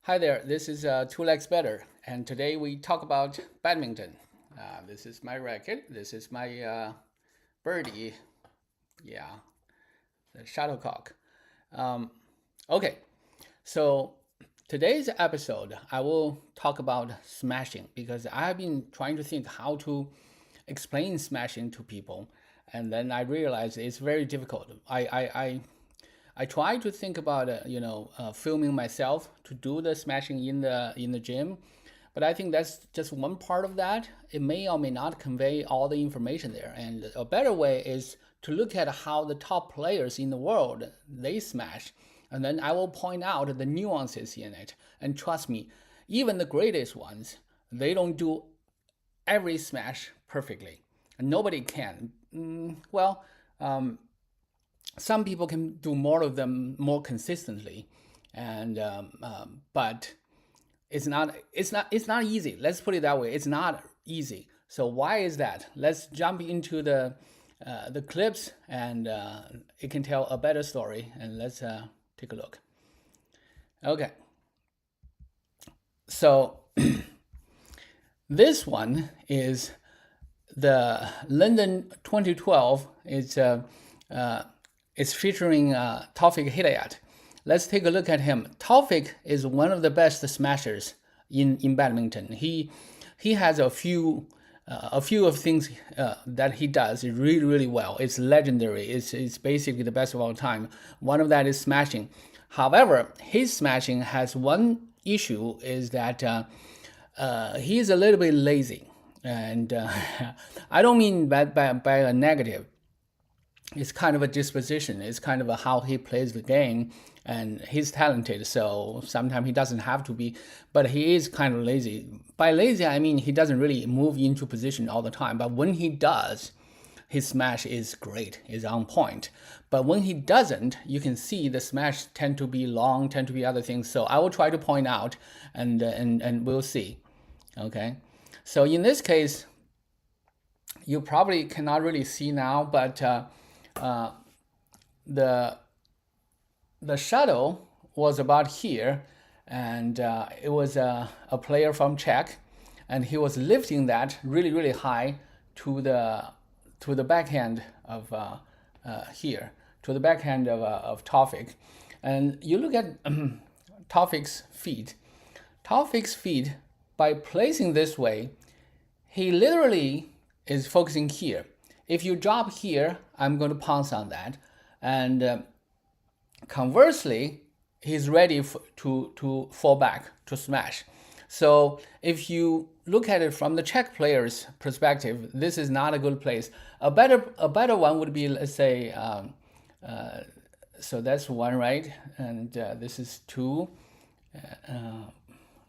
Hi there, this is Two Legs Better, and today we talk about badminton. This is my racket, this is my birdie, yeah, the shuttlecock. Um, okay, so today's episode, I will talk about smashing because I've been trying to think how to explain smashing to people, and then I realized it's very difficult. I try to think about filming myself to do the smashing in the gym, but I think that's just one part of that. It may or may not convey all the information there. And a better way is to look at how the top players in the world they smash, and then I will point out the nuances in it. And trust me, even the greatest ones, they don't do every smash perfectly. And nobody can. Some people can do more of them more consistently, and but it's not easy. Let's put it that way. It's not easy. So why is that? Let's jump into the clips, and it can tell a better story. And let's take a look. Okay. So this one is the London 2012. It's featuring Taufik Hidayat. Let's take a look at him. Taufik is one of the best smashers in badminton. He has a few of things that he does really, really well. It's legendary. It's basically the best of all time. One of that is smashing. However, his smashing has one issue, is that he is a little bit lazy. And I don't mean by a negative. It's kind of a disposition. It's kind of how he plays the game, and he's talented. So sometimes he doesn't have to be, but he is kind of lazy. By lazy, I mean he doesn't really move into position all the time. But when he does, his smash is great, is on point. But when he doesn't, you can see the smash tend to be long, tend to be other things. So I will try to point out, and we'll see. Okay, so in this case, you probably cannot really see now, but the shuttle was about here, and it was a player from Czech, and he was lifting that really, really high to the backhand of here, to the backhand of Taufik. And you look at Taufik's feet. Taufik's feet, by placing this way, he literally is focusing here. If you drop here, I'm going to pounce on that. And conversely, he's ready to fall back, to smash. So if you look at it from the Czech player's perspective, this is not a good place. A better one would be, let's say, so that's one, right? And this is two.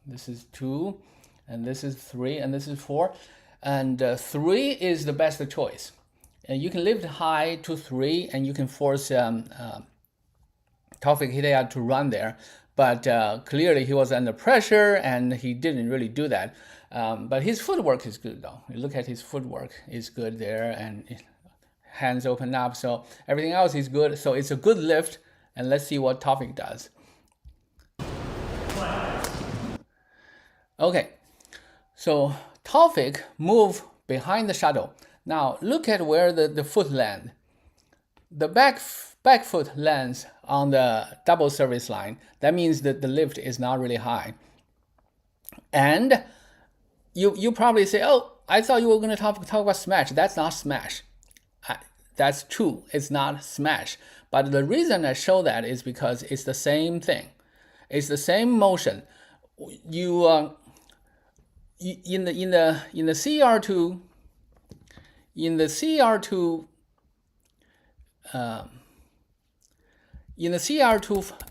This is two. And this is three. And this is four. And three is the best choice. And you can lift high to three, and you can force Taufik Hidayat to run there. But clearly he was under pressure, and he didn't really do that. But his footwork is good, though. You look at his footwork is good there, and hands open up. So everything else is good. So it's a good lift, and let's see what Taufik does. Okay, so Taufik move behind the shuttle. Now look at where the foot land. The back foot lands on the double service line. That means that the lift is not really high. And you probably say, oh, I thought you were going to talk about smash. That's not smash. That's true. It's not smash. But the reason I show that is because it's the same thing. It's the same motion. You in the CER2 in the CER2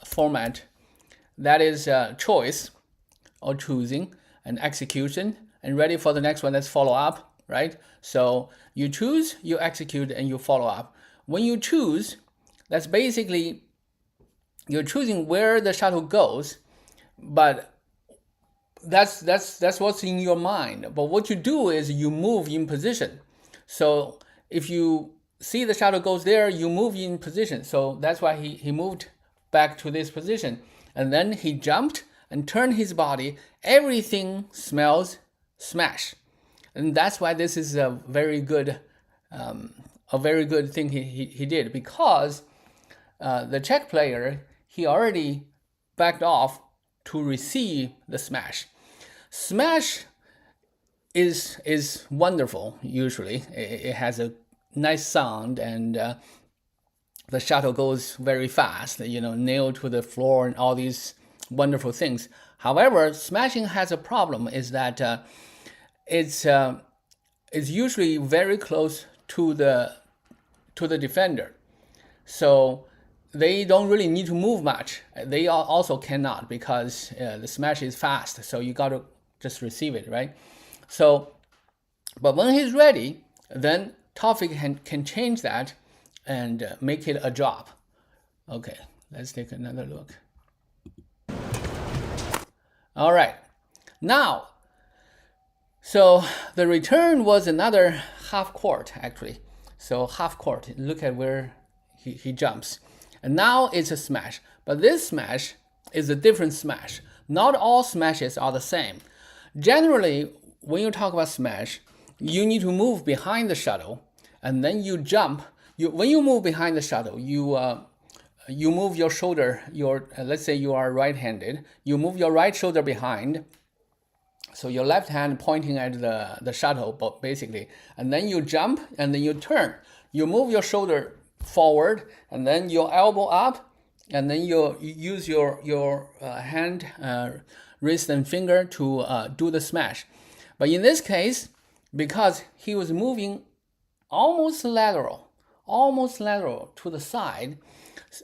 format, that is choice or choosing and execution and ready for the next one. That's follow up, right? So you choose, you execute, and you follow up. When you choose, that's basically you're choosing where the shuttle goes, but that's what's in your mind. But what you do is you move in position. So if you see the shuttle goes there, you move in position. So that's why he moved back to this position. And then he jumped, and turn his body, everything smells smash. And that's why this is a very good thing he did, because the Czech player, he already backed off to receive the smash. Smash is wonderful. Usually it has a nice sound, and the shuttle goes very fast, nailed to the floor and all these wonderful things. However, smashing has a problem, is that it's usually very close to the defender, so they don't really need to move much. They also cannot, because the smash is fast, so you got to just receive it, right? So, but when he's ready, then Taufik can change that and make it a drop. Okay, let's take another look. All right, now, so the return was another half court, actually. So half court, look at where he jumps. And now it's a smash, but this smash is a different smash. Not all smashes are the same. Generally, when you talk about smash, you need to move behind the shuttle, and then you jump. When you move behind the shuttle, you move your shoulder. Let's say you are right-handed. You move your right shoulder behind, so your left hand pointing at the shuttle, basically, and then you jump, and then you turn. You move your shoulder forward, and then your elbow up, and then you use your hand, wrist, and finger to do the smash. But in this case, because he was moving almost lateral to the side,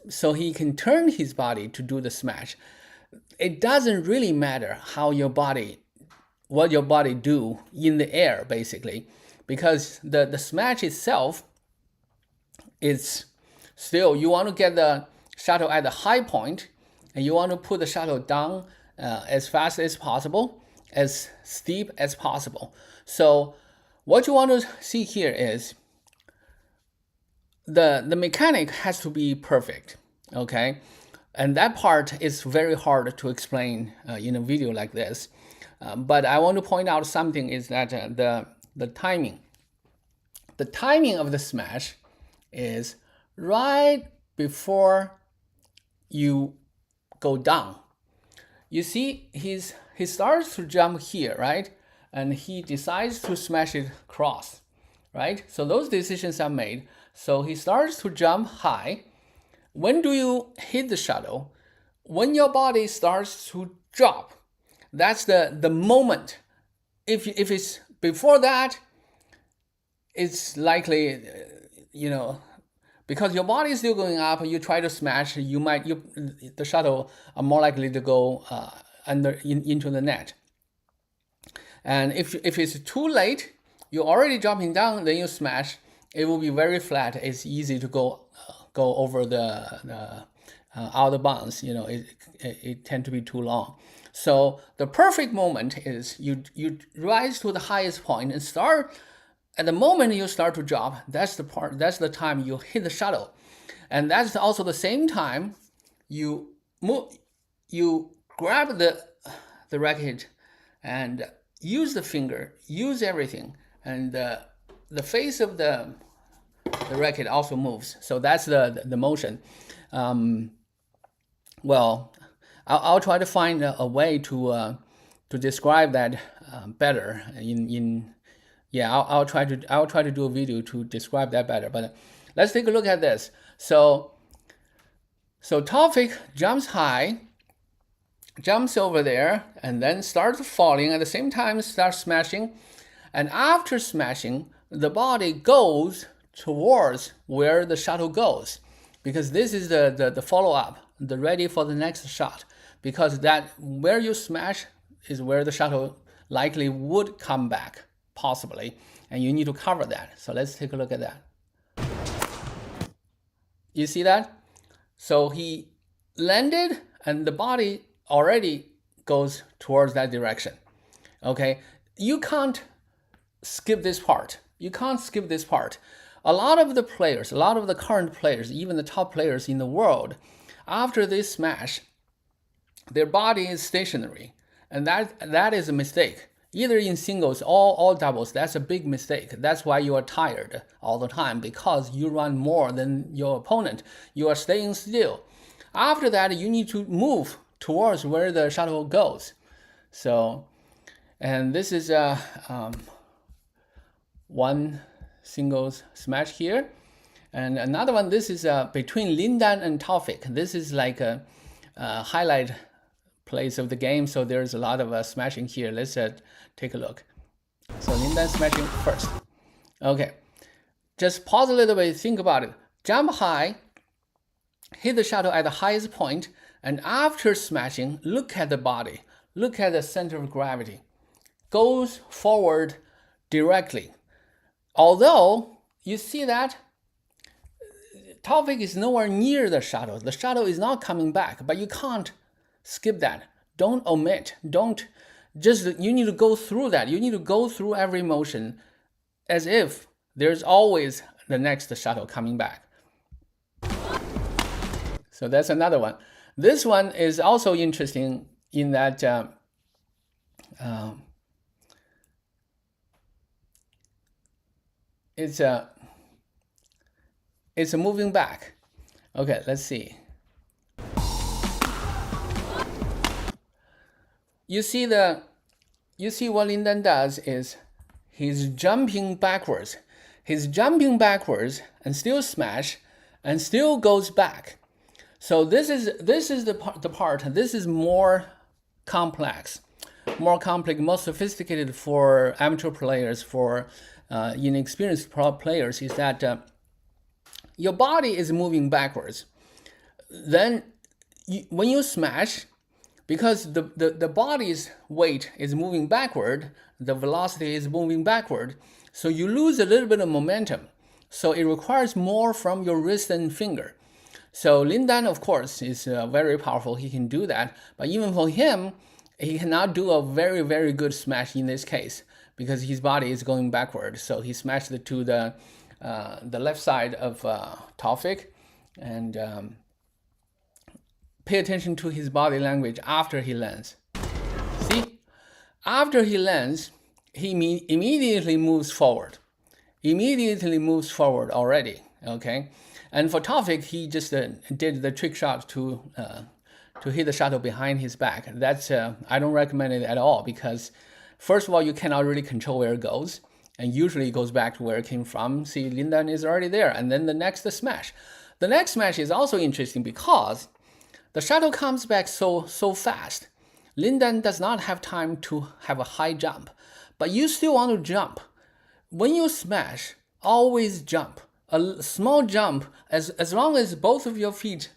so he can turn his body to do the smash. It doesn't really matter what your body do in the air, basically, because the smash itself is still, you want to get the shuttle at the high point, and you want to put the shuttle down as fast as possible, as steep as possible. So what you want to see here is the mechanic has to be perfect, okay? And that part is very hard to explain in a video like this. But I want to point out something, is that the timing of the smash is right before you go down. You see, he starts to jump here, right? And he decides to smash it across, right? So those decisions are made. So he starts to jump high. When do you hit the shuttle? When your body starts to drop. That's the moment. If it's before that, it's likely, because your body is still going up, you try to smash, the shuttle are more likely to go into the net. And if it's too late, you're already jumping down, then you smash, it will be very flat. It's easy to go over the out of bounds. It tend to be too long. So the perfect moment is you rise to the highest point and start. At the moment you start to drop, that's the time you hit the shuttle, and that's also the same time you grab the racket and use the finger, use everything, and the face of the racket also moves. So that's the motion. Well, I'll try to find a way to describe that better. I'll try to do a video to describe that better. But let's take a look at this. So Taufik jumps high, jumps over there, and then starts falling. At the same time, starts smashing, and after smashing, the body goes towards where the shuttle goes, because this is the follow-up, the ready for the next shot, because that where you smash is where the shuttle likely would come back, possibly, and you need to cover that. So let's take a look at that. You see that? So he landed, and the body already goes towards that direction. Okay, you can't skip this part. A lot of the current players, even the top players in the world, after they smash, their body is stationary, and that is a mistake. Either in singles or doubles, that's a big mistake. That's why you are tired all the time, because you run more than your opponent. You are staying still. After that, you need to move towards where the shuttle goes. So, and this is one singles smash here. And another one, this is between Lindan and Taufik. This is like a highlight place of the game, so there's a lot of smashing here. Let's take a look. So Lindan smashing first. Okay, just pause a little bit, think about it. Jump high, hit the shuttle at the highest point, and after smashing, look at the body. Look at the center of gravity. Goes forward directly. Although, you see that Taufik is nowhere near the shuttle. The shuttle is not coming back, but you can't skip that. Don't omit. Don't just, you need to go through that. You need to go through every motion as if there's always the next shuttle coming back. So that's another one. This one is also interesting in that it's a moving back. Okay, let's see. You see what Lindan does is he's jumping backwards. He's jumping backwards and still smash and still goes back. So this is the part. This is more complex, more sophisticated for amateur players, for inexperienced pro players, is that your body is moving backwards. Then when you smash, because the body's weight is moving backward, the velocity is moving backward, so you lose a little bit of momentum. So it requires more from your wrist and finger. So Lindan, of course, is very powerful. He can do that. But even for him, he cannot do a very, very good smash in this case because his body is going backward. So he smashed it to the left side of Taufik. And pay attention to his body language after he lands. See? After he lands, he immediately moves forward. Immediately moves forward already, okay? And for Taufik, he just did the trick shot to hit the shuttle behind his back. That's I don't recommend it at all because, first of all, you cannot really control where it goes, and usually it goes back to where it came from. See, Lindan is already there, and then the next smash. The next smash is also interesting because the shuttle comes back so fast. Lindan does not have time to have a high jump, but you still want to jump. When you smash, always jump. A small jump, as long as both of your feet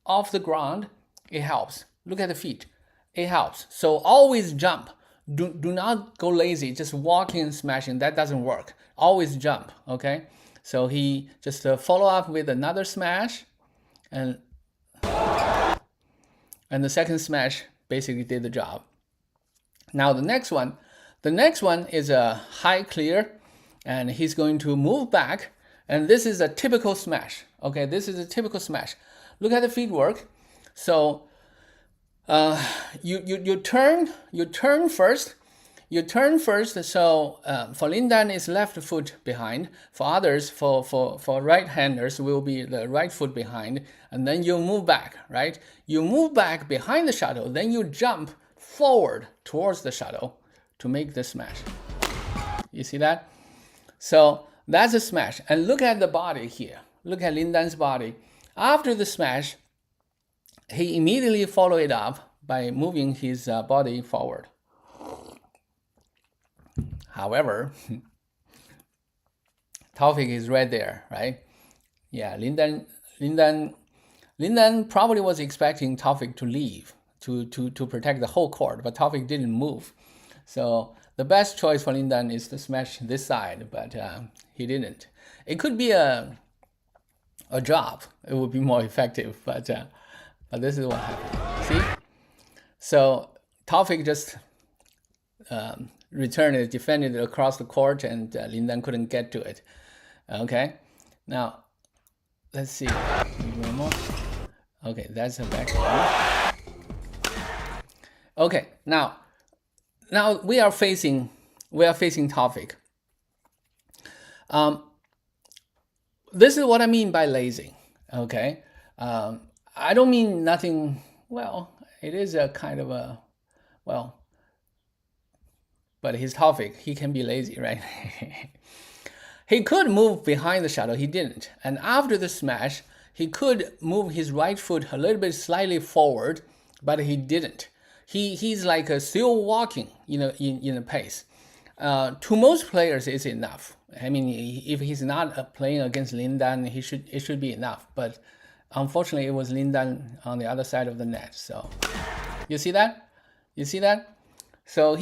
off the ground, it helps. Look at the feet, it helps. So always jump. Do not go lazy, just walking and smashing. That doesn't work. Always jump, okay? So he just follow up with another smash, and the second smash basically did the job. Now the next one is a high clear, and he's going to move back. And this is a typical smash. Okay, this is a typical smash. Look at the feet work. So you turn first. You turn first. So for Lindan is left foot behind. For others, for right-handers will be the right foot behind. And then you move back, right? You move back behind the shuttle. Then you jump forward towards the shuttle to make the smash. You see that? So that's a smash. And look at the body here. Look at Lindan's body. After the smash, he immediately followed it up by moving his body forward. However, Taufik is right there, right? Yeah, Lindan probably was expecting Taufik to leave to protect the whole court, but Taufik didn't move. So the best choice for Lindan is to smash this side, but he didn't. It could be a drop. It would be more effective, but this is what happened. See? So Taufik just returned it, defended it across the court, and Lindan couldn't get to it. Okay? Now, let's see. One more. Okay, that's a back one. Okay, now we are facing Taufik. This is what I mean by lazy. Okay, I don't mean nothing. Well, it is a kind of a but his Taufik, he can be lazy, right? He could move behind the shuttle, he didn't. And after the smash, he could move his right foot a little bit slightly forward, but he didn't. He's like still walking, in a pace. To most players, it's enough. I mean, if he's not playing against Lindan, it should be enough. But unfortunately, it was Lindan on the other side of the net. So you see that? So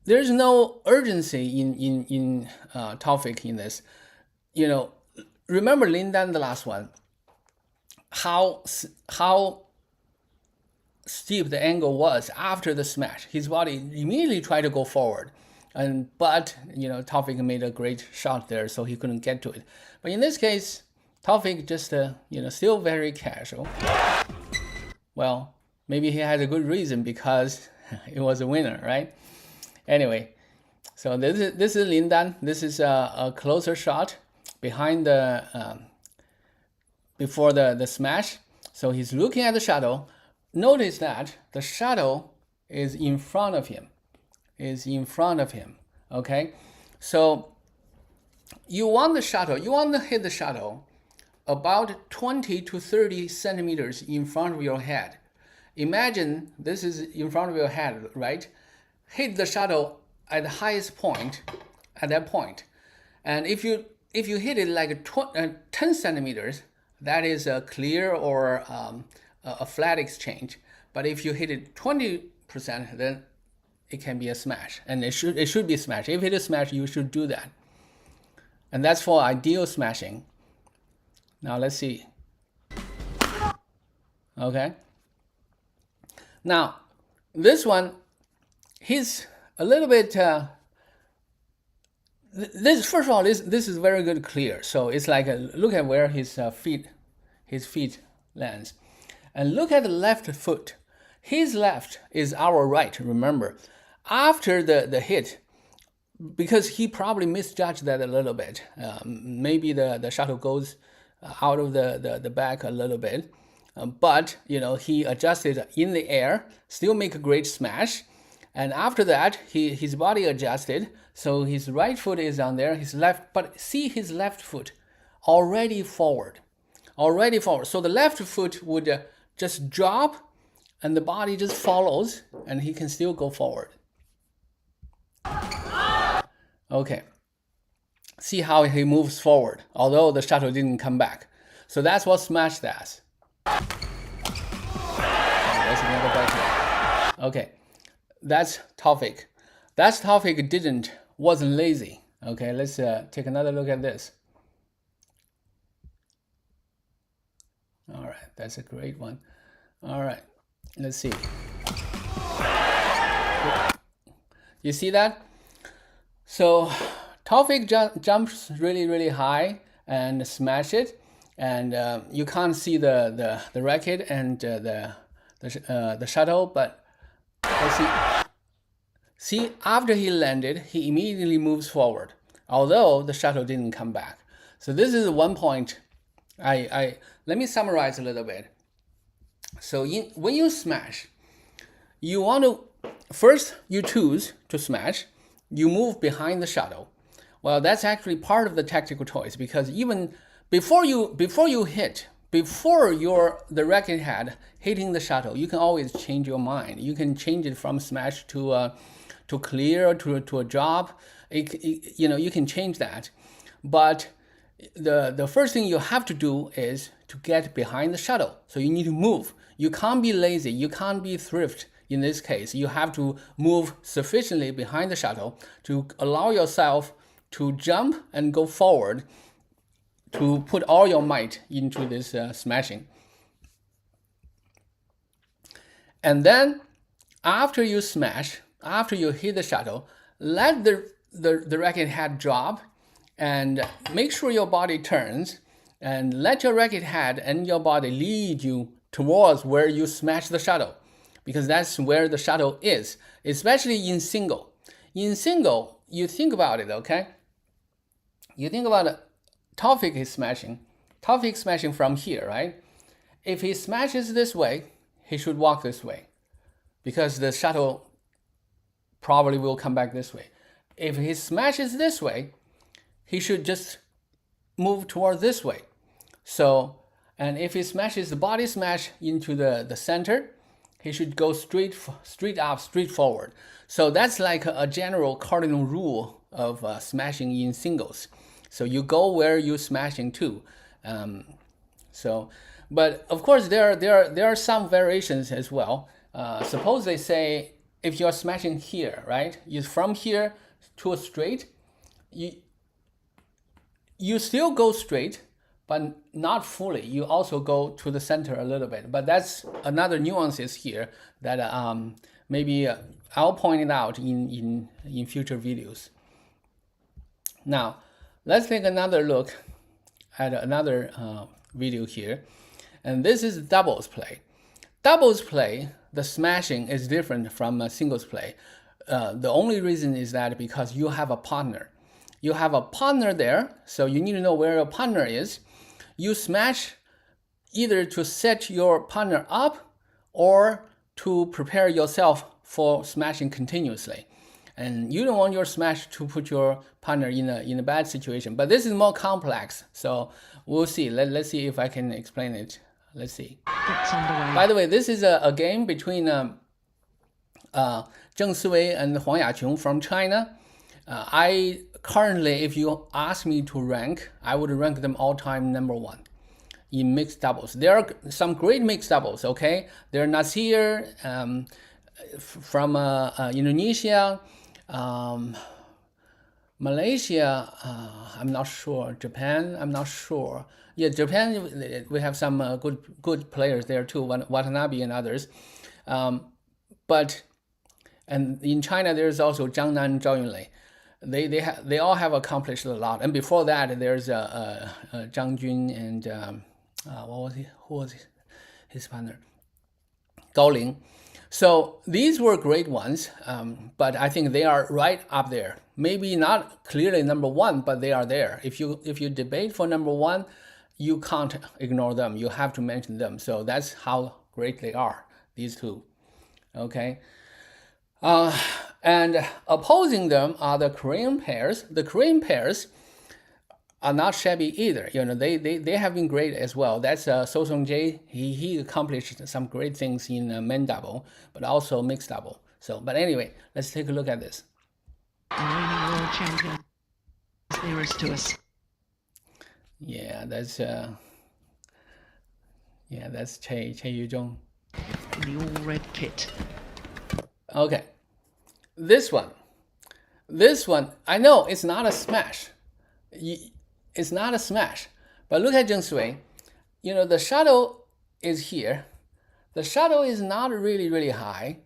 there's no urgency in Taufik in this. Remember Lindan, the last one, how steep the angle was after the smash. His body immediately tried to go forward, but Taufik made a great shot there, so he couldn't get to it. But in this case, Taufik just still very casual. Well, maybe he had a good reason because it was a winner, right? Anyway, so this is Lindan. This is a closer shot behind before the smash. So he's looking at the shadow. Notice that the shadow is in front of him. Okay, so you want to hit the shadow about 20 to 30 centimeters in front of your head. Imagine this is in front of your head, right? Hit the shadow at the highest point at that point. And if you hit it like 10 centimeters, that is a clear or a flat exchange. But if you hit it 20%, then it can be a smash, and it should be a smash. If it is a smash, you should do that. And that's for ideal smashing. Now let's see. Okay. Now this one, he's a little bit. First of all, this is very good clear. So it's like look at where his feet lands, and look at the left foot. His left is our right. Remember, after the hit, because he probably misjudged that a little bit. Maybe the shuttle goes out of the back a little bit, but he adjusted in the air, still make a great smash. And after that, his body adjusted, so his right foot is on there, his left, but see his left foot already forward. So the left foot would just drop, and the body just follows, and he can still go forward. Okay. See how he moves forward, although the shuttle didn't come back. So that's what smash does. Okay. That's Taufik. Wasn't lazy. Okay, let's take another look at this. All right, that's a great one. All right, let's see. You see that? So Taufik jumps really, really high and smash it, and you can't see the racket and the shuttle, but let's see. See, after he landed, he immediately moves forward, although the shuttle didn't come back. So this is one point. Let me summarize a little bit. So when you smash, you want to first you choose to smash. You move behind the shuttle. Well, that's actually part of the tactical choice, because even before you hit, before the racket head hitting the shuttle, you can always change your mind. You can change it from smash to clear to a drop. You can change that, but the first thing you have to do is to get behind the shuttle. So you need to move. You can't be lazy. You can't be thrift. In this case, you have to move sufficiently behind the shuttle to allow yourself to jump and go forward, to put all your might into this smashing. And then after you smash, after you hit the shuttle, let the racket head drop and make sure your body turns, and let your racket head and your body lead you towards where you smash the shuttle. because that's where the shuttle is, especially in single. In single, you think about it, okay? You think about it, Taufik is smashing. Taufik smashing from here, right? If he smashes this way, he should walk this way because the shuttle probably will come back this way. If he smashes this way, he should just move toward this way. So, and if he smashes the body smash into the center, he should go straight up, straight forward. So that's like a general cardinal rule of smashing in singles. So you go where you're smashing to. But of course there are some variations as well. Suppose they say if you're smashing here, right? You from here to a straight, you still go straight, but not fully. You also go to the center a little bit. But that's another nuances here that maybe I'll point it out in future videos. Now, let's take another look at another video here. And this is doubles play. Doubles play, the smashing is different from a singles play. The only reason is that because you have a partner. You have a partner there, so you need to know where your partner is. You smash either to set your partner up or to prepare yourself for smashing continuously. And you don't want your smash to put your partner in a bad situation. But this is more complex, so we'll see. Let's see if I can explain it. Let's see. By the way, this is a game between Zheng Siwei and Huang Yaqiong from China. I currently, if you ask me to rank, I would rank them all-time #1 in mixed doubles. There are some great mixed doubles, okay? There are Nasir from Indonesia, Malaysia, I'm not sure. Japan, I'm not sure. Yeah, Japan, we have some good players there too, Watanabe and others. And in China, there's also Zhang Nan, Zhao Yunlei. They all have accomplished a lot. And before that, there's Zhang Jun and who was his partner? Gao Ling. So these were great ones, but I think they are right up there. Maybe not clearly #1, but they are there. If you debate for #1, you can't ignore them. You have to mention them. So that's how great they are, these two. Okay. And opposing them are the Korean pairs. The Korean pairs are not shabby either. You know, they have been great as well. That's So Sung Jae. He accomplished some great things in men double, but also mixed double. So, but anyway, let's take a look at this. Reigning world champion is nearest to us. Yeah, that's Che Yuzhong. In the all-red kit. Okay, this one, I know it's not a smash. It's not a smash, but look at Zheng Siwei. You know, the shuttle is here. The shuttle is not really high,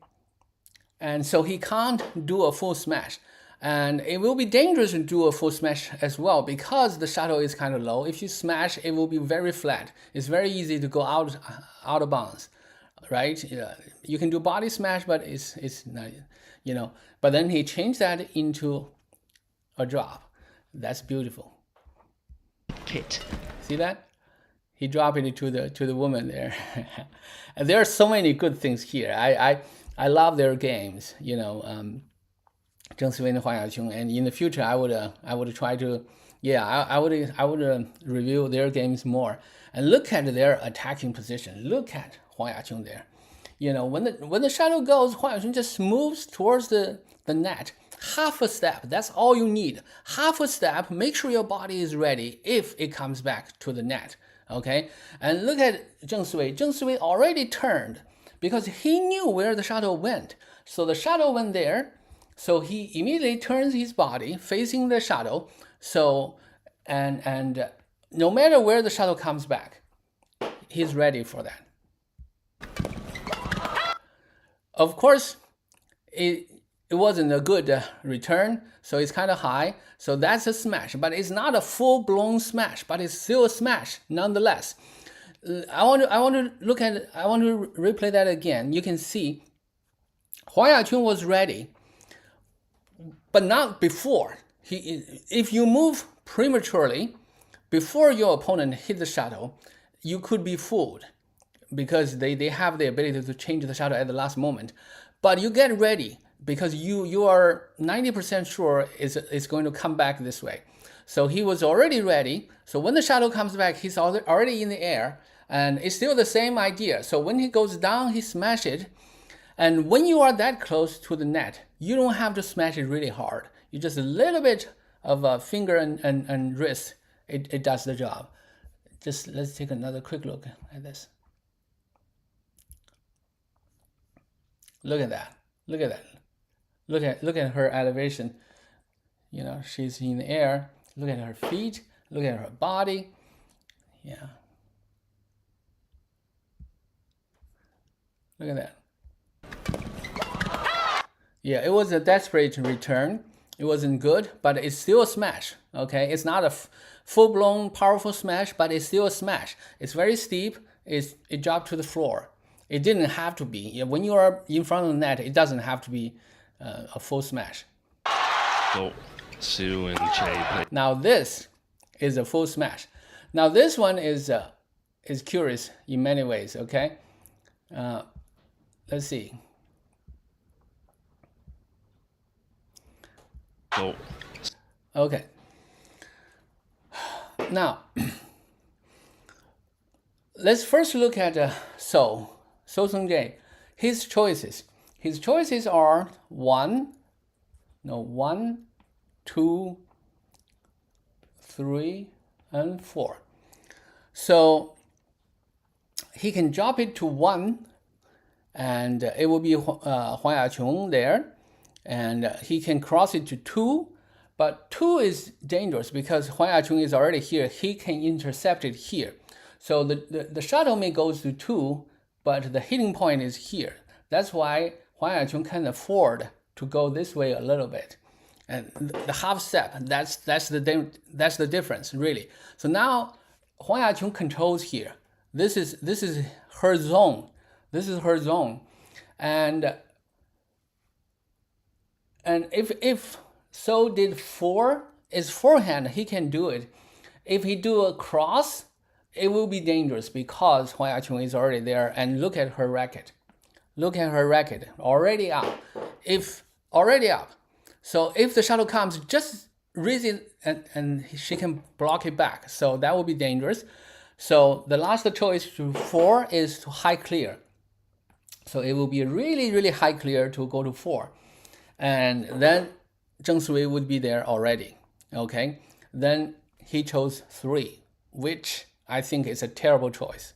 and so he can't do a full smash. And it will be dangerous to do a full smash as well because the shuttle is kind of low. If you smash, it will be very flat. It's very easy to go out of bounds, right? You can do body smash, but it's not, you know. But then he changed that into a drop. That's beautiful. Kit. See that? He dropped it to the woman there. And there are so many good things here. I love their games, you know. Zheng Siwei and Huang Yaqiong, and in the future I would try to, I would review their games more and look at their attacking position. Look at Huang Yaqiong there. You know, when the shuttle goes, Huang Yaqiong just moves towards the net. Half a step, that's all you need. Half a step, make sure your body is ready if it comes back to the net. Okay? And look at Zheng Siwei. Zheng Siwei already turned because he knew where the shuttle went. So the shuttle went there. So he immediately turns his body facing the shuttle. So and no matter where the shuttle comes back, he's ready for that. Of course, it wasn't a good return, so it's kind of high. So that's a smash, but it's not a full-blown smash, but it's still a smash nonetheless. I want to replay that again. You can see Huang Yaqun was ready, but not before. If you move prematurely, before your opponent hit the shuttle, you could be fooled because they have the ability to change the shuttle at the last moment. But you get ready because you are 90% sure it's going to come back this way. So he was already ready. So when the shuttle comes back, he's already in the air, and it's still the same idea. So when he goes down, he smashes it. And when you are that close to the net, you don't have to smash it really hard. You just a little bit of a finger and wrist, it does the job. Just let's take another quick look at this. Look at that. Look at that. Look at her elevation. You know, she's in the air. Look at her feet. Look at her body. Yeah. Look at that. Yeah, it was a desperate return. It wasn't good, but it's still a smash. Okay, it's not a full-blown powerful smash, but it's still a smash. It's very steep. It dropped to the floor. It didn't have to be. When you are in front of the net, it doesn't have to be a full smash. So, Sue and Che play. Now this is a full smash. Now this one is curious in many ways. Okay, let's see. So, Okay. Now, let's first look at So Seung-jae. His choices. His choices are 1, 2, 3, and 4. So he can drop it to 1, and it will be Huang Yaqun there. And he can cross it to 2, but 2 is dangerous because Huang Yaqun is already here. He can intercept it here. So the shuttle may go to 2, but the hitting point is here. That's why Huang Yaqun can afford to go this way a little bit. And the half step, that's the difference, really. So now Huang Yaqun controls here. This is her zone. This is her zone. And if So did 4, is forehand, he can do it. If he do a cross, it will be dangerous because Huang Yaqun is already there. And look at her racket. Look at her racket, already up. Already up. So if the shuttle comes, just raise it and she can block it back. So that will be dangerous. So the last choice to 4 is to high clear. So it will be really, really high clear to go to 4. And then Zheng Sui would be there already. Okay. Then he chose 3, which I think is a terrible choice.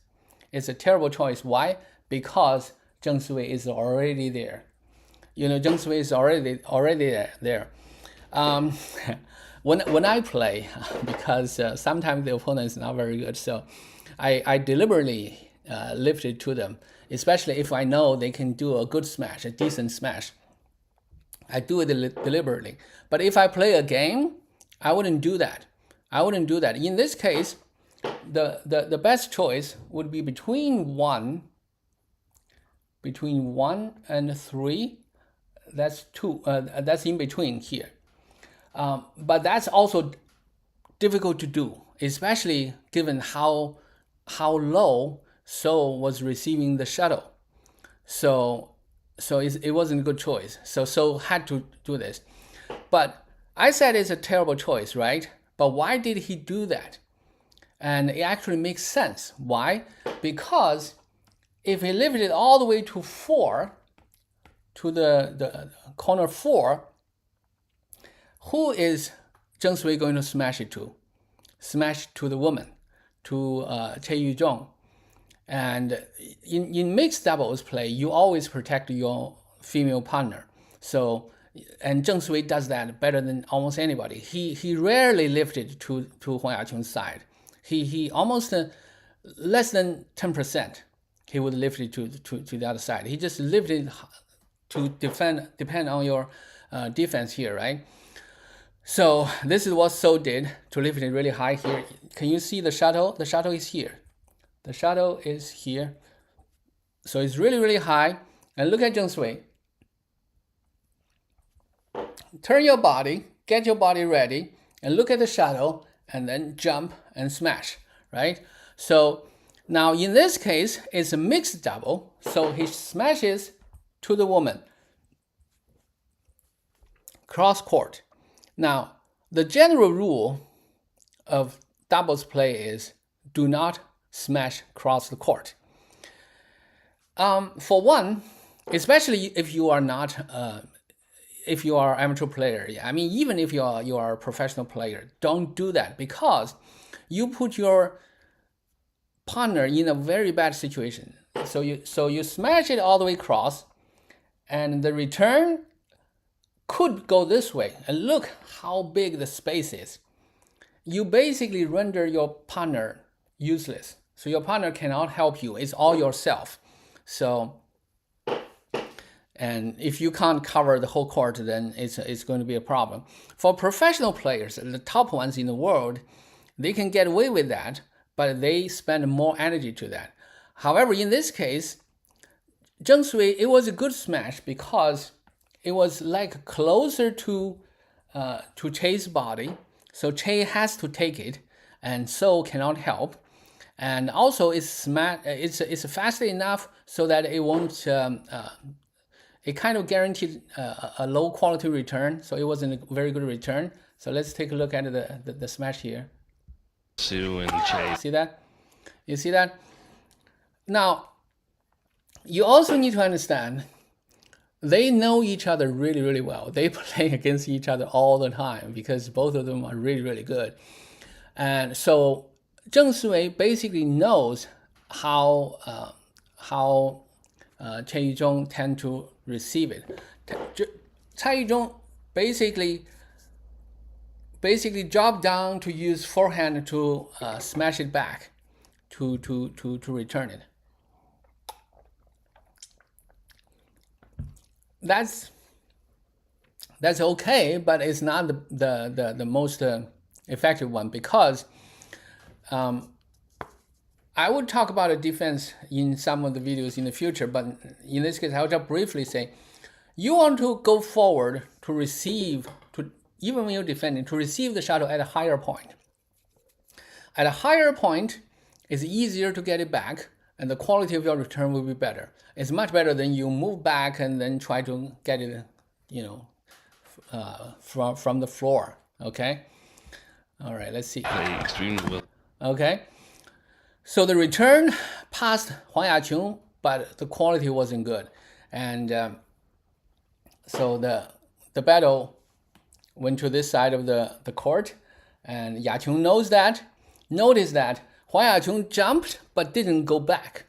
It's a terrible choice. Why? Because Zheng Sui is already there. You know, Zheng Sui is already there. When I play, because sometimes the opponent is not very good, so I deliberately lift it to them, especially if I know they can do a good smash, a decent smash. I do it deliberately. But if I play a game, I wouldn't do that. In this case, the best choice would be between 1 and 3. That's 2. That's in between here. But that's also difficult to do, especially given how low So was receiving the shuttle. So it wasn't a good choice. So had to do this. But I said it's a terrible choice, right? But why did he do that? And it actually makes sense. Why? Because if he lifted it all the way to 4, to the corner 4, who is Zheng Sui going to smash it to? Smash to the woman, to Che Yuzhong. And in mixed doubles play, you always protect your female partner. So, and Zheng Sui does that better than almost anybody. He rarely lifted to Huang Yaqun's side. He almost less than 10%. He would lift it to the other side. He just lifted to depend on your defense here, right? So this is what So did to lift it really high here. Can you see the shuttle? The shuttle is here. The shuttle is here. So it's really, really high. And look at Zheng Sui. turn your body, get your body ready, and look at the shadow, and then jump and smash, right? So now in this case, it's a mixed double, so he smashes to the woman, cross court. Now, the general rule of doubles play is do not smash cross the court. For one, especially if you are not, if you are an amateur player, I mean, even if you are a professional player, don't do that, because you put your partner in a very bad situation. So you smash it all the way across, and the return could go this way. And look how big the space is. You basically render your partner useless. So your partner cannot help you. It's all yourself. So, and if you can't cover the whole court, then it's going to be a problem. For professional players, the top ones in the world, they can get away with that, but they spend more energy to that. However, in this case, Zheng Sui, it was a good smash because it was like closer to Che's body, so Che has to take it, and So cannot help. And also, it's fast enough so that it won't. It kind of guaranteed a low quality return, so it wasn't a very good return. So let's take a look at the smash here. Sue and Che. See that? You see that? Now, you also need to understand, they know each other really, really well. They play against each other all the time because both of them are really, really good. And so Zheng Sui basically knows how Chen Yuzhong tend to receive it. Cai Yuzhong basically dropped down to use forehand to smash it back, to return it. That's okay, but it's not the most effective one, because I would talk about a defense in some of the videos in the future, but in this case, I'll just briefly say, you want to go forward to receive, even when you're defending, to receive the shuttle at a higher point. At a higher point, it's easier to get it back, and the quality of your return will be better. It's much better than you move back and then try to get it, from the floor. Okay. All right. Let's see. Play extremely well. Okay. So the return passed Huang Yaqiong, but the quality wasn't good, and so the battle went to this side of the court, and Yaqiong noticed that Huang Yaqiong jumped but didn't go back.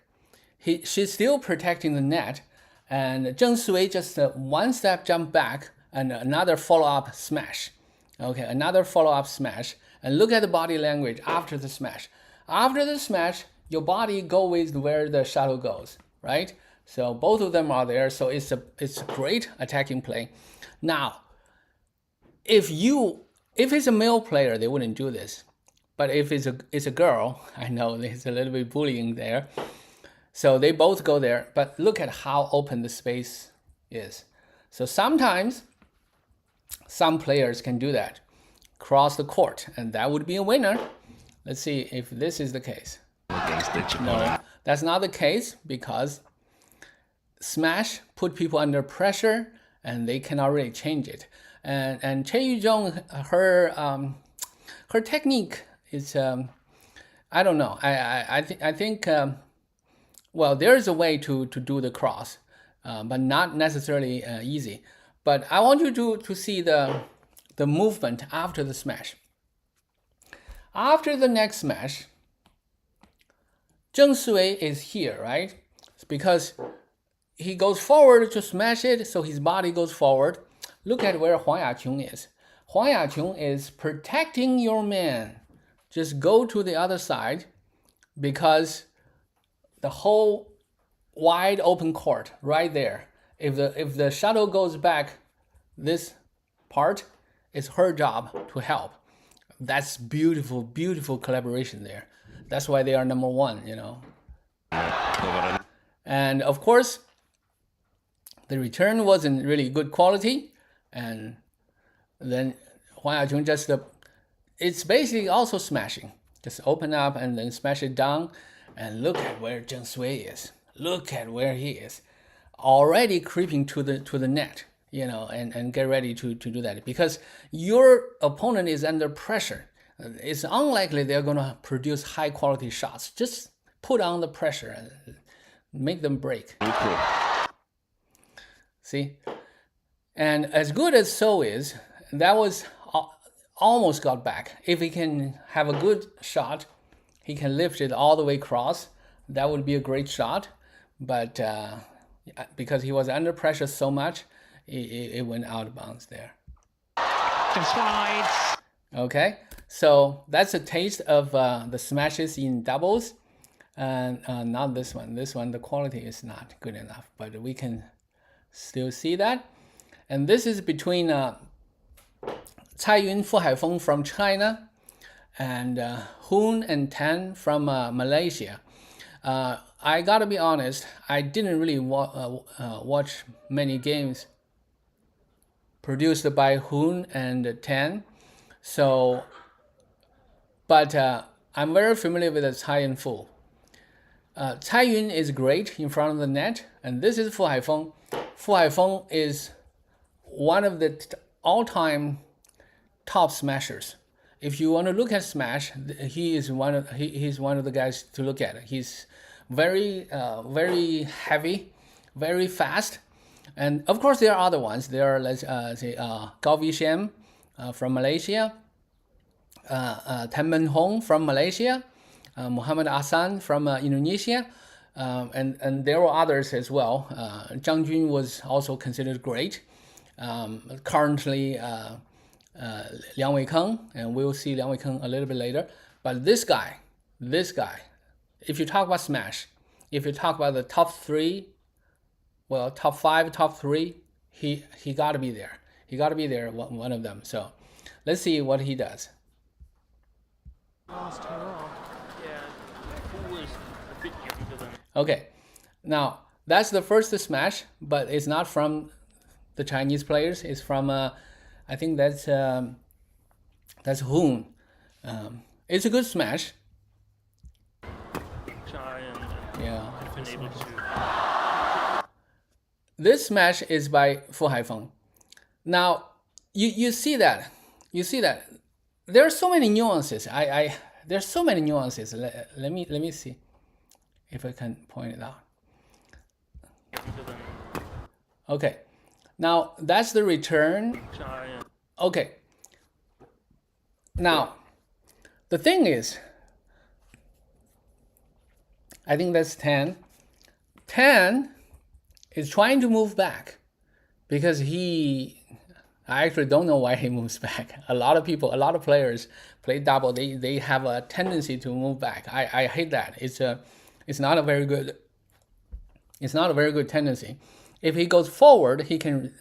She's still protecting the net, and Zheng Sui just one step jump back and another follow-up smash. Okay, another follow-up smash. And look at the body language after the smash. After the smash, your body goes with where the shuttle goes, right? So both of them are there, so it's a great attacking play. Now, if it's a male player, they wouldn't do this. But if it's a girl, I know there's a little bit bullying there. So they both go there, but look at how open the space is. So sometimes some players can do that, cross the court, and that would be a winner. Let's see if this is the case. No, that's not the case, because smash put people under pressure and they cannot really change it. And Chen Yuzhong, her technique is, I don't know. I think well, there is a way to do the cross, but not necessarily easy. But I want you to see the movement after the smash. After the next smash, Zheng Sui is here, right? It's because he goes forward to smash it, so his body goes forward. Look at where Huang Yaqiong is. Huang Yaqiong is protecting your man. Just go to the other side, because the whole wide open court right there. If the shuttle goes back, this part is her job to help. That's beautiful, beautiful collaboration there. That's why they are number one, And of course, the return wasn't really good quality, and then Huang Yaqing just, it's basically also smashing. Just open up and then smash it down. And look at where Zheng Sui is. Look at where he is. Already creeping to the net, and get ready to do that. Because your opponent is under pressure. It's unlikely they're going to produce high quality shots. Just put on the pressure and make them break. See? And as good as So is, that was almost got back. If he can have a good shot, he can lift it all the way across. That would be a great shot. But because he was under pressure so much, it went out of bounds there. Slides. Okay, so that's a taste of the smashes in doubles. And not this one. This one, the quality is not good enough. But we can still see that. And this is between Cai Yun, Fu Haifeng from China, and Hun and Tan from Malaysia. I gotta be honest, I didn't really watch many games produced by Hun and Tan, but I'm very familiar with the Cai and Fu. Cai Yun is great in front of the net, and this is Fu Haifeng. Fu Haifeng is one of the all-time top smashers. If you want to look at smash, he's one of the guys to look at. He's very heavy, very fast, and of course there are other ones. There are Gao Vishan from Malaysia, Tan Men Hong from Malaysia, Muhammad Ahsan from Indonesia, and there were others as well. Zhang Jun was also considered great. Currently, Liang Weikeng, and we'll see Liang Weikeng a little bit later. But this guy, if you talk about smash, if you talk about the top three, well, top five, top three, he got to be there. He got to be there, one of them. So let's see what he does. Okay, now that's the first smash, but it's not from the Chinese players. It's from I think that's Hun. It's a good smash. Yeah. This smash is by Fu Haifeng. Now you see that. There are so many nuances. There's so many nuances. Let me see if I can point it out. Okay. Now that's the return. Okay. Now the thing is, I think that's 10. 10 is trying to move back because I actually don't know why he moves back. A lot of players play double. They have a tendency to move back. I hate that. It's not a very good tendency. If he goes forward, he can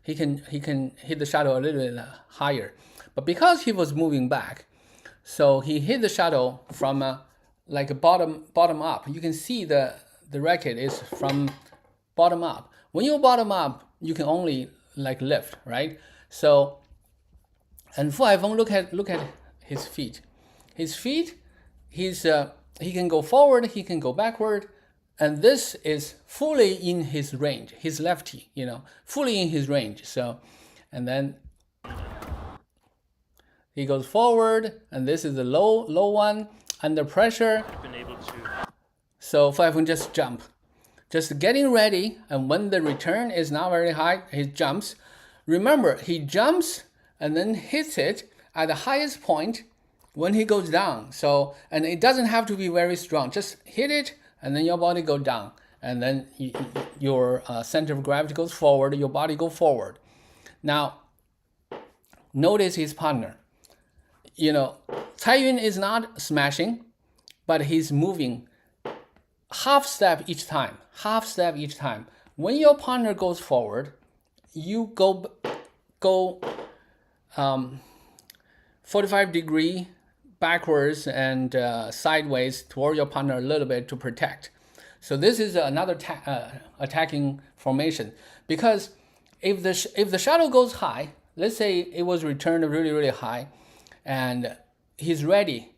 hit the shuttle a little bit higher. But because he was moving back, so he hit the shuttle from like a bottom up. You can see the racket is from bottom up. When you bottom up, you can only like lift, right? So, and Fu Haifeng, look at his feet. His feet, he can go forward, he can go backward, and this is fully in his range. His lefty, fully in his range. So, and then he goes forward, and this is the low one under pressure. So Fu Haifeng just jump, just getting ready, and when the return is not very high, he jumps. Remember, he jumps and then hits it at the highest point when he goes down. So, and it doesn't have to be very strong. Just hit it, and then your body go down, and then your center of gravity goes forward. Your body go forward. Now, notice his partner. Cai Yun is not smashing, but he's moving half step each time. When your partner goes forward, you go 45 degree backwards and sideways toward your partner a little bit to protect. So this is another attacking formation, because if the shuttle goes high, let's say it was returned really, really high, and he's ready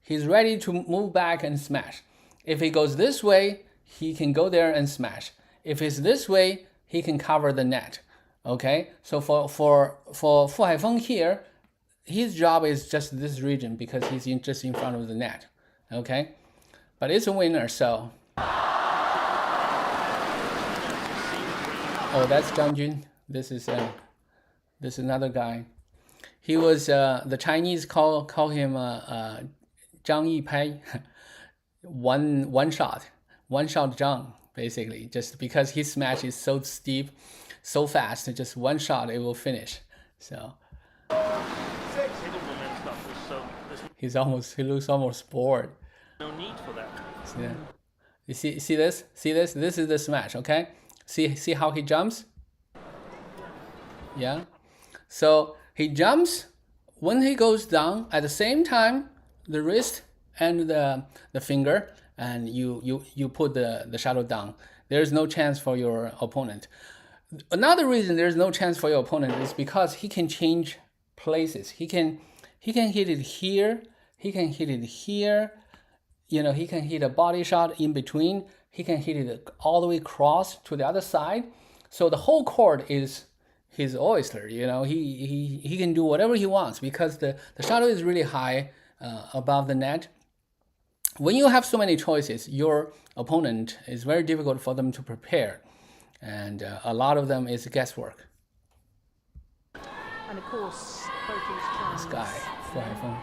to move back and smash. If he goes this way, he can go there and smash. If it's this way, he can cover the net. Okay, so for Fu Haifeng here, his job is just this region because he's just in front of the net. Okay, but it's a winner, so. Oh, that's Zhang Jun. This is another guy. He was the Chinese call him Zhang Yipai, one shot Zhang, basically, just because his smash is so steep, so fast, just one shot it will finish. So he looks almost bored. No need for that. Yeah. You see this? This is the smash, okay? See how he jumps? Yeah. So he jumps when he goes down. At the same time, the wrist and the finger, and you put the shadow down. There's no chance for your opponent. Another reason there's no chance for your opponent is because he can change places. He can hit it here. He can hit it here. You know, he can hit a body shot in between. He can hit it all the way across to the other side. So the whole court is his oyster. You know, he can do whatever he wants because the shadow is really high above the net. When you have so many choices, your opponent is very difficult for them to prepare. And a lot of them is guesswork. And of course, both these Chinese This guy, Fu Haifeng.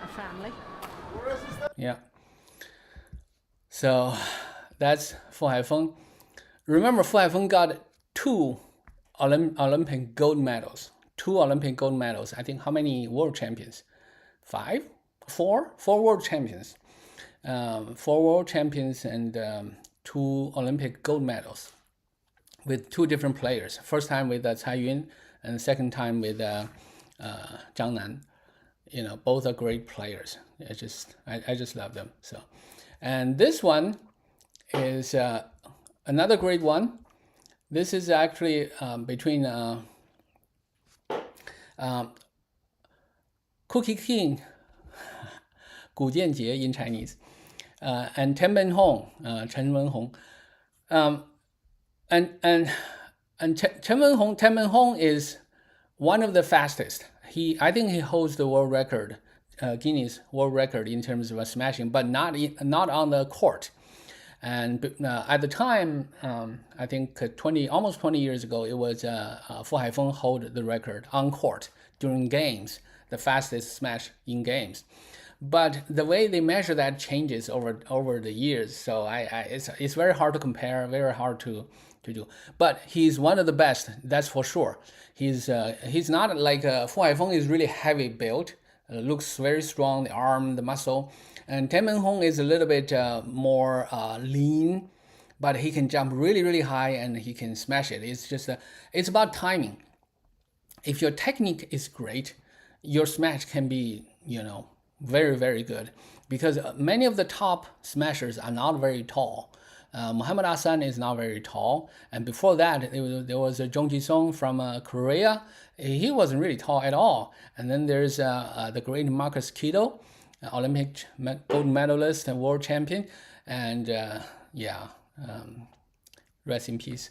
a family. Yeah. So that's Fu Haifeng. Remember, Fu Haifeng got 2 Olympic gold medals. 2 Olympic gold medals. I think how many world champions? 5? 4? 4 world champions. 4 world champions and 2 Olympic gold medals with 2 different players. First time with Cai Yun, and the second time with Zhang Nan. You know, both are great players. I just love them. So, and this one is another great one. This is actually between Cookie King, 古剑节 in Chinese, and Ten Hong, Chen Wenhong. And Ten Hong is one of the fastest. I think he holds the world record, Guinness World Record in terms of smashing, but not on the court. And at the time, I think almost 20 years ago, it was Fu Haifeng hold the record on court during games, the fastest smash in games. But the way they measure that changes over the years, so it's very hard to compare, very hard to do. But he's one of the best, that's for sure. He's not like Fu Haifeng is really heavy built, looks very strong, the arm, the muscle, and Ten Hong is a little bit more lean, but he can jump really, really high and he can smash it. It's just it's about timing. If your technique is great, your smash can be, you know, very, very good, because many of the top smashers are not very tall. Muhammad Hassan is not very tall, and before that there was Jong Ji-sung from Korea. He wasn't really tall at all. And then there's the great Marcus Kido, Olympic gold medalist and world champion, and rest in peace,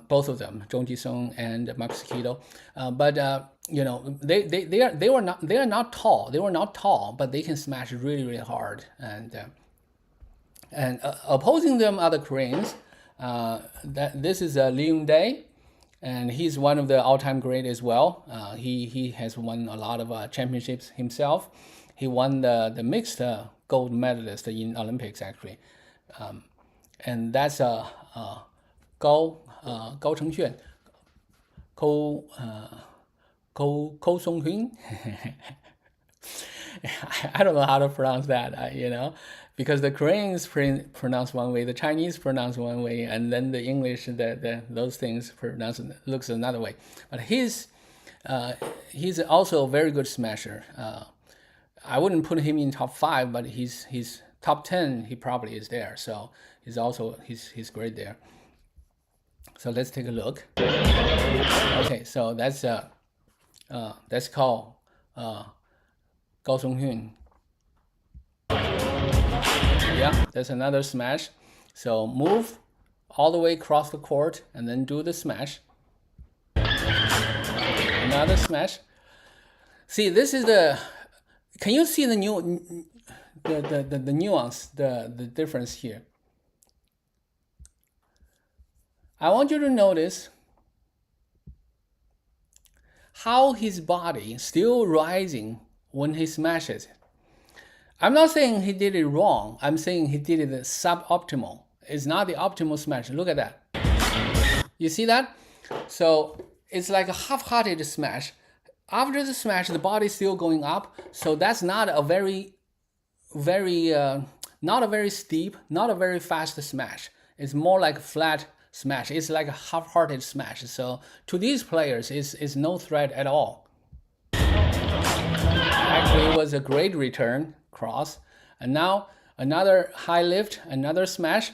both of them, Jong Ji-sung and Marcus Kido. But you know, they are not tall. They were not tall, but they can smash really, really hard. And opposing them are the Koreans. This is Leung Dae, and he's one of the all-time great as well. He has won a lot of championships himself. He won the mixed gold medalist in Olympics actually, and that's Gao Chengxuan, Ko Song Hyun. I don't know how to pronounce that, you know, because the Koreans pronounce one way, the Chinese pronounce one way, and then the English, those things looks another way. But he's also a very good smasher. I wouldn't put him in top 5, but he's top 10. He probably is there. So he's great there. So let's take a look. Okay, so that's called Gao Songhyun. Yeah, that's another smash. So move all the way across the court and then do the smash. Another smash. See, this is the. Can you see the the nuance, the difference here? I want you to notice how his body still rising when he smashes. I'm not saying he did it wrong. I'm saying he did it suboptimal. It's not the optimal smash. Look at that. You see that? So it's like a half-hearted smash. After the smash, the body is still going up. So that's not a not a very steep, not a very fast smash. It's more like a flat smash. It's like a half-hearted smash. So to these players, it's no threat at all. Actually, it was a great return cross. And now another high lift, another smash.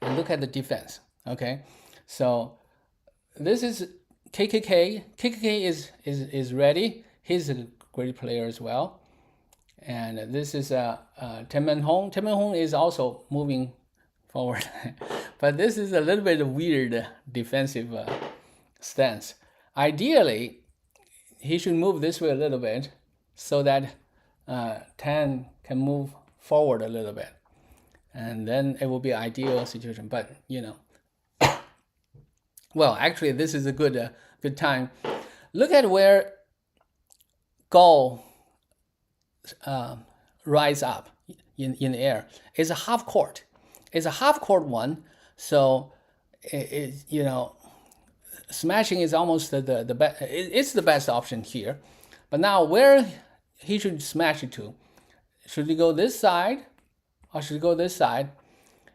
And look at the defense. Okay, so this is KKK. KKK is ready. He's a great player as well. And this is Tenman Hong. Tenman Hong is also moving forward. But this is a little bit weird defensive stance. Ideally, he should move this way a little bit so that Tan can move forward a little bit. And then it will be an ideal situation. But, you know, well, actually, this is a good time. Look at where Gao rise up in the air. It's a half court. It's a half court one. So, you know, smashing is almost the best. It's the best option here. But now where he should smash it to? Should he go this side or should he go this side?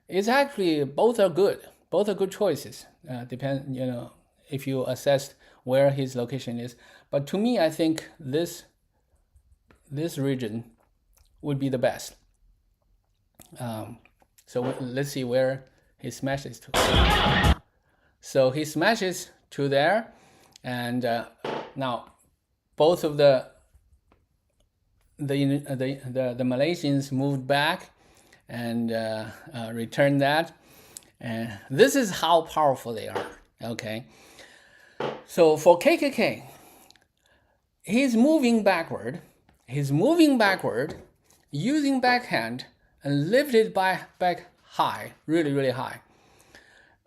It's actually both are good. Both are good choices. Depend, you know, if you assess where his location is. But to me, I think this region would be the best. So let's see where he smashes to. So he smashes to there, and now both of the Malaysians moved back and returned that. And this is how powerful they are. Okay. So for KKK, he's moving backward. He's moving backward, using backhand and lifted back high, really, really high.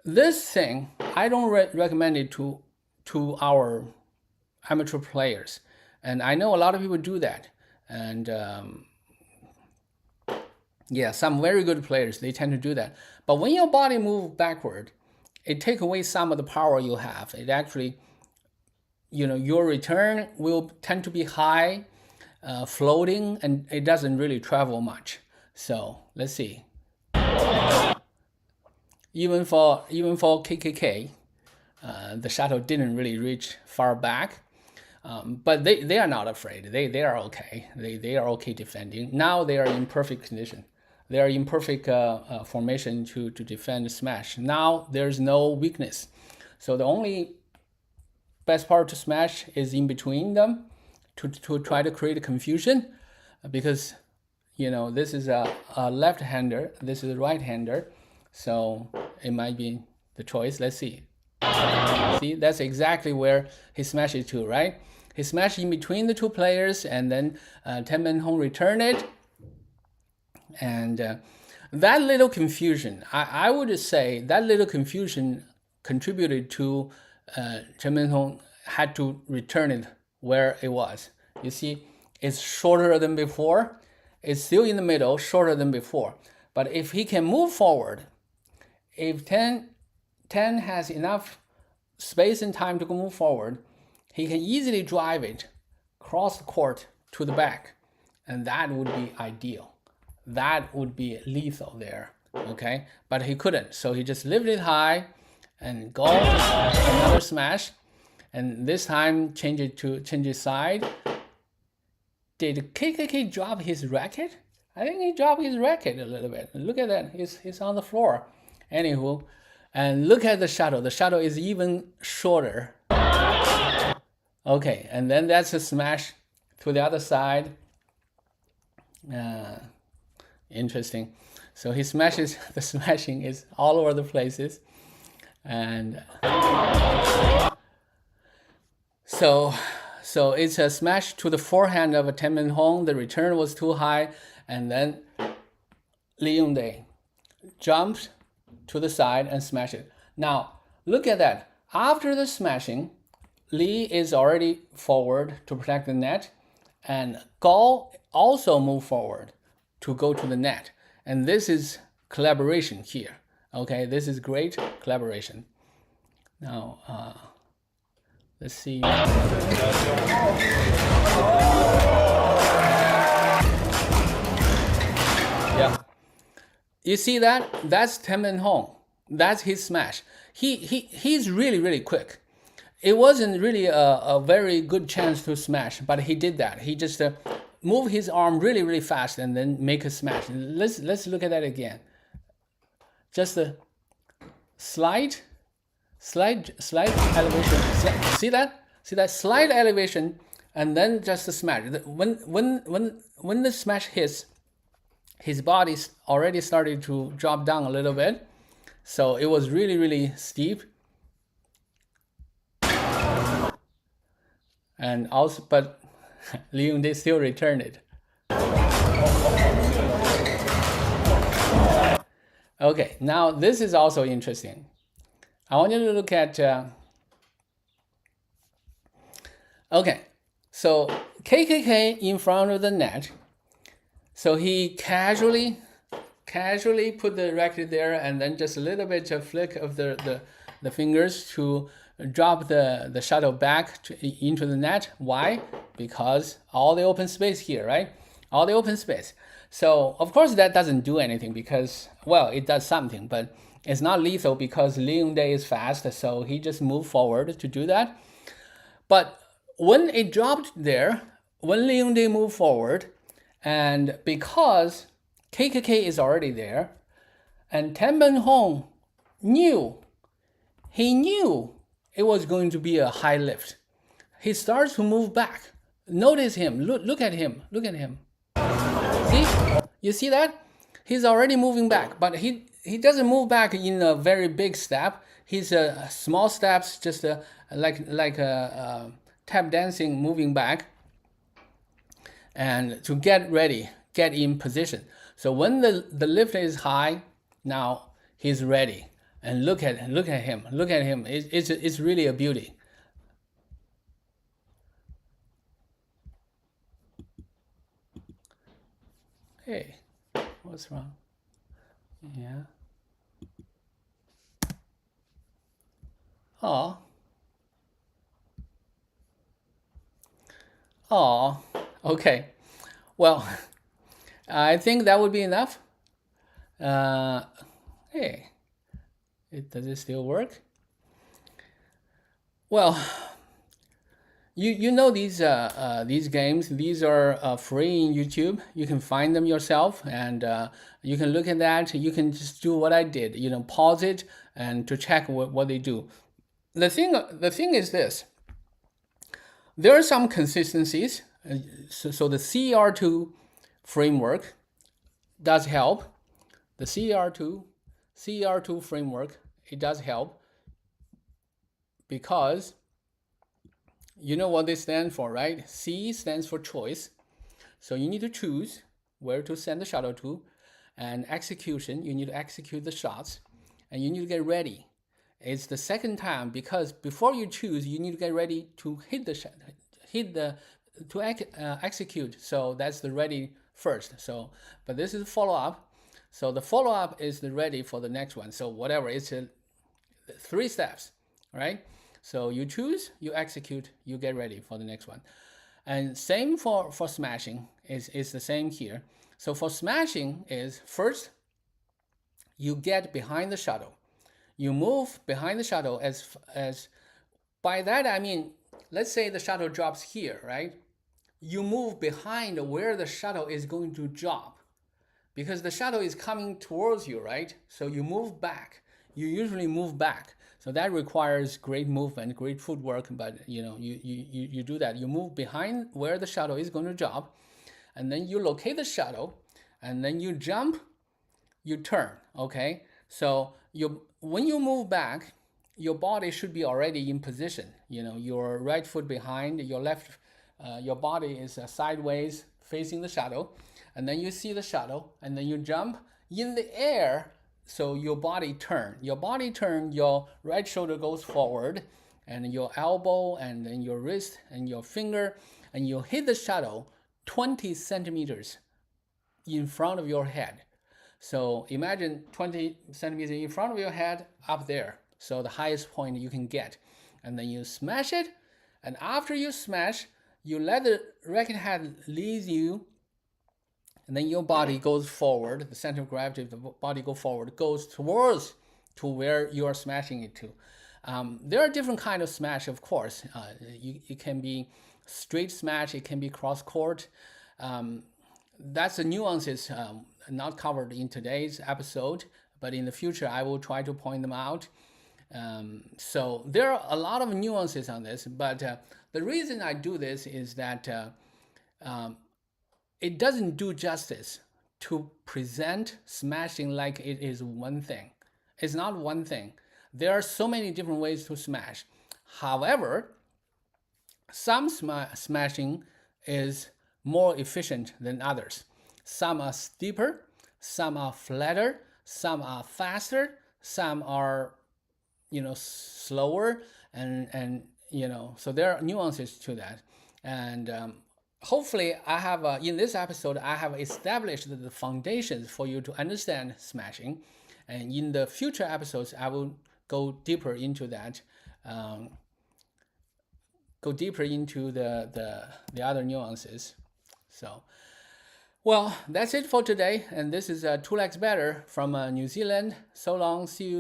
This thing, I don't recommend it to our amateur players. And I know a lot of people do that. And yeah, some very good players, they tend to do that. But when your body moves backward, it takes away some of the power you have. It actually, you know, your return will tend to be high, floating, and it doesn't really travel much. So let's see. Even for KKK, the shuttle didn't really reach far back. But they are not afraid. They are okay. They are okay defending. Now they are in perfect condition. They are in perfect formation to defend the smash. Now there's no weakness. So the only best part to smash is in between them to try to create confusion, because, you know, this is a left-hander, this is a right-hander. So it might be the choice. Let's see. See, that's exactly where he smashes to, right? He smashed in between the two players, and then Tenman Hong returned it. And that little confusion, I would say that little confusion contributed to Tenman Hong had to return it where it was. You see, it's shorter than before. It's still in the middle, shorter than before. But if he can move forward, if Ten has enough space and time to move forward, he can easily drive it across the court to the back. And that would be ideal. That would be lethal there, okay? But he couldn't, so he just lifted it high and go another smash. And this time, change his side. Did KKK drop his racket? I think he dropped his racket a little bit. Look at that, he's on the floor. Anywho, And look at the shadow. The shadow is even shorter. Okay, and then that's a smash to the other side. Interesting. So he smashes, the smashing is all over the places. And so it's a smash to the forehand of a Tenman Hong. The return was too high. And then Li Yongday jumped to the side and smashed it. Now, look at that. After the smashing, Li is already forward to protect the net. And Gao also moved forward to go to the net. And this is collaboration here. Okay, this is great collaboration. Now, let's see. Yeah. You see that? That's Tenman Hong. That's his smash. He's really, really quick. It wasn't really a very good chance to smash, but he did that. He just moved his arm really, really fast and then make a smash. Let's look at that again. Just a slight elevation. See that? See that slight elevation, and then just a smash. When the smash hits, his body already started to drop down a little bit, so it was really, really steep. And also, but Li Yongday still returned it. Okay, now this is also interesting. I want you to look at. Okay, so KKK in front of the net. So he casually put the racket there, and then just a little bit of flick of the fingers to drop the shuttle back into the net. Why? Because all the open space here, right? All the open space. So of course that doesn't do anything because, well, it does something, but it's not lethal because Li Yongday is fast, so he just moved forward to do that. But when it dropped there, when Li Yongday moved forward, and because KKK is already there, and Tenman Hong knew it was going to be a high lift. He starts to move back. Notice him. Look at him. Look at him. See? You see that? He's already moving back, but he doesn't move back in a very big step. He's small steps, just like a tap dancing, moving back, and to get ready, get in position. So when the lift is high, now he's ready. And look at him. Look at him. It's really a beauty. Hey, what's wrong? Yeah. Oh, okay. Well, I think that would be enough. Hey, does it still work? Well, you know these games. These are free in YouTube. You can find them yourself, and you can look at that. You can just do what I did. Pause it and to check what they do. The thing is this. There are some consistencies. So the CER2 framework does help. The CER2 framework, it does help because you know what they stand for, right? C stands for choice. So you need to choose where to send the shuttle to, and execution, you need to execute the shots, and you need to get ready. It's the second time because before you choose, you need to get ready to execute. So that's the ready first. So, but this is follow up. So the follow up is the ready for the next one. So whatever, it's 3 steps, right? So you choose, you execute, you get ready for the next one. And same for smashing is the same here. So for smashing is first, you get behind the shuttle. You move behind the shuttle as by that I mean, let's say the shuttle drops here, right? You move behind where the shuttle is going to drop because the shuttle is coming towards you, right? So you move back. you usually move back. So that requires great movement, great footwork, but you do that. You move behind where the shuttle is going to drop, and then you locate the shuttle, and then you jump, you turn, okay? So when you move back, your body should be already in position. Your right foot behind, your left, your body is sideways facing the shuttle, and then you see the shuttle, and then you jump in the air. So your body turn, your right shoulder goes forward, and your elbow, and then your wrist, and your finger, and you hit the shuttle 20 centimeters in front of your head. So imagine 20 centimeters in front of your head up there. So the highest point you can get. And then you smash it. And after you smash, you let the racket head leave you. And then your body goes forward. The center of gravity of the body goes forward, goes towards to where you are smashing it to. There are different kinds of smash, of course. It can be straight smash. It can be cross court. That's the nuances not covered in today's episode, but in the future I will try to point them out. So there are a lot of nuances on this, but the reason I do this is that it doesn't do justice to present smashing like it is one thing. It's not one thing. There are so many different ways to smash. However, some smashing is more efficient than others. Some are steeper, some are flatter, some are faster, some are slower, and so there are nuances to that. And hopefully I have in this episode I have established the foundations for you to understand smashing, and in the future episodes I will go deeper into that, go deeper into the other nuances. So, well, that's it for today, and this is Two Legs Better from New Zealand. So long, see you